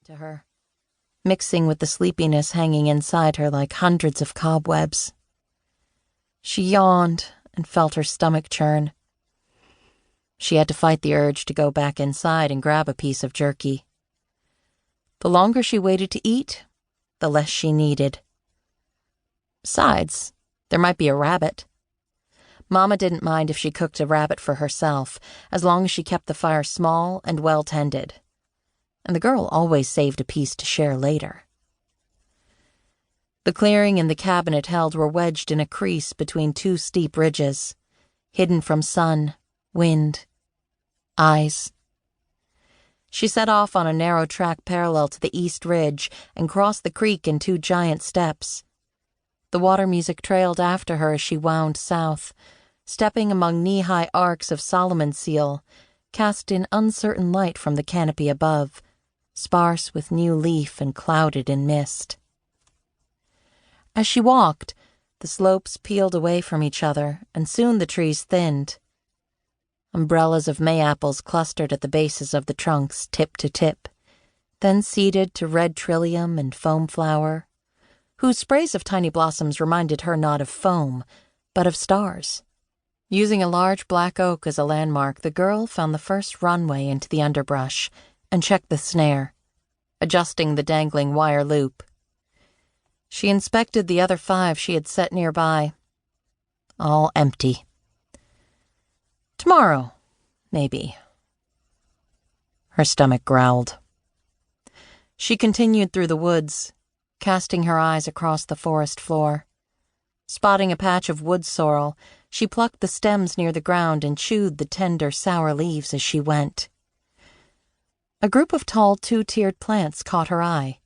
to her, mixing with the sleepiness hanging inside her like hundreds of cobwebs. She yawned and felt her stomach churn. She had to fight the urge to go back inside and grab a piece of jerky. The longer she waited to eat, the less she needed. Besides, there might be a rabbit. Mama didn't mind if she cooked a rabbit for herself, as long as she kept the fire small and well-tended. And the girl always saved a piece to share later. The clearing and the cabin it held were wedged in a crease between two steep ridges, hidden from sun, wind, eyes. She set off on a narrow track parallel to the east ridge and crossed the creek in two giant steps. The water music trailed after her as she wound south, stepping among knee-high arcs of Solomon's seal, cast in uncertain light from the canopy above, sparse with new leaf and clouded in mist. As she walked, the slopes peeled away from each other, and soon the trees thinned. Umbrellas of May-apples clustered at the bases of the trunks, tip to tip, then seeded to red trillium and foam flower, whose sprays of tiny blossoms reminded her not of foam, but of stars. Using a large black oak as a landmark, the girl found the first runway into the underbrush and checked the snare, adjusting the dangling wire loop. She inspected the other 5 she had set nearby. All empty. Tomorrow, maybe. Her stomach growled. She continued through the woods, casting her eyes across the forest floor. Spotting a patch of wood sorrel, she plucked the stems near the ground and chewed the tender, sour leaves as she went. A group of tall 2-tiered plants caught her eye.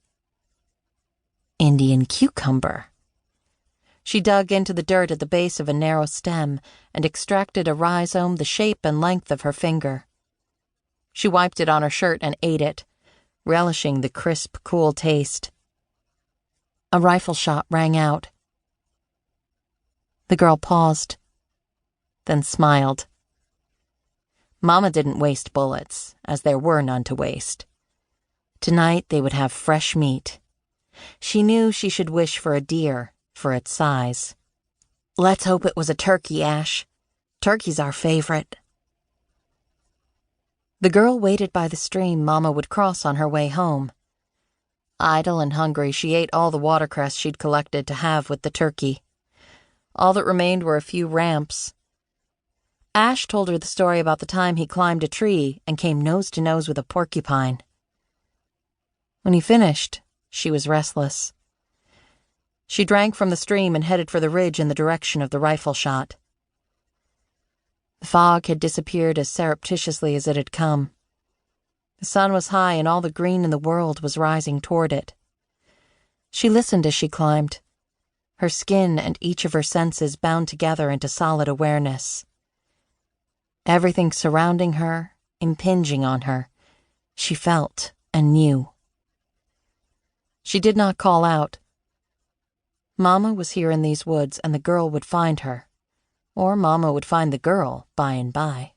Indian cucumber. She dug into the dirt at the base of a narrow stem and extracted a rhizome the shape and length of her finger. She wiped it on her shirt and ate it, relishing the crisp, cool taste. A rifle shot rang out. The girl paused, then smiled. Mama didn't waste bullets, as there were none to waste. Tonight they would have fresh meat. She knew she should wish for a deer, for its size. Let's hope it was a turkey, Ash. Turkey's our favorite. The girl waited by the stream Mama would cross on her way home. Idle and hungry, she ate all the watercress she'd collected to have with the turkey. All that remained were a few ramps. Ash told her the story about the time he climbed a tree and came nose to nose with a porcupine. When he finished, she was restless. She drank from the stream and headed for the ridge in the direction of the rifle shot. The fog had disappeared as surreptitiously as it had come. The sun was high and all the green in the world was rising toward it. She listened as she climbed, her skin and each of her senses bound together into solid awareness. Everything surrounding her, impinging on her, she felt and knew. She did not call out. Mama was here in these woods and the girl would find her, or Mama would find the girl by and by.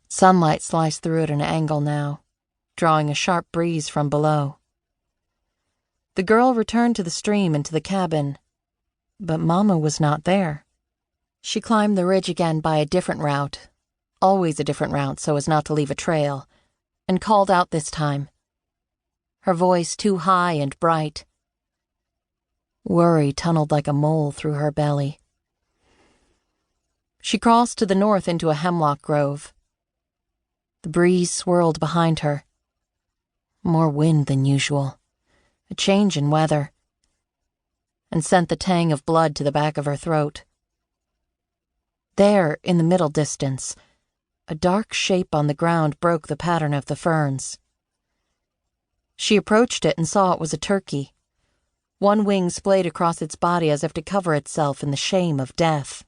Sunlight sliced through at an angle now, drawing a sharp breeze from below. The girl returned to the stream and to the cabin, but Mama was not there. She climbed the ridge again by a different route, always a different route so as not to leave a trail, and called out this time, her voice too high and bright. Worry tunneled like a mole through her belly. She crossed to the north into a hemlock grove. The breeze swirled behind her. More wind than usual, a change in weather, and sent the tang of blood to the back of her throat. There, in the middle distance, a dark shape on the ground broke the pattern of the ferns. She approached it and saw it was a turkey. One wing splayed across its body as if to cover itself in the shame of death.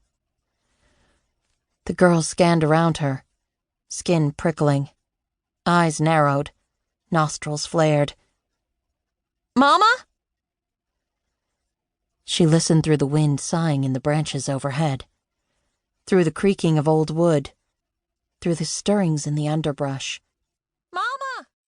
The girl scanned around her, skin prickling, eyes narrowed, nostrils flared. "Mama?" She listened through the wind sighing in the branches overhead, through the creaking of old wood, through the stirrings in the underbrush.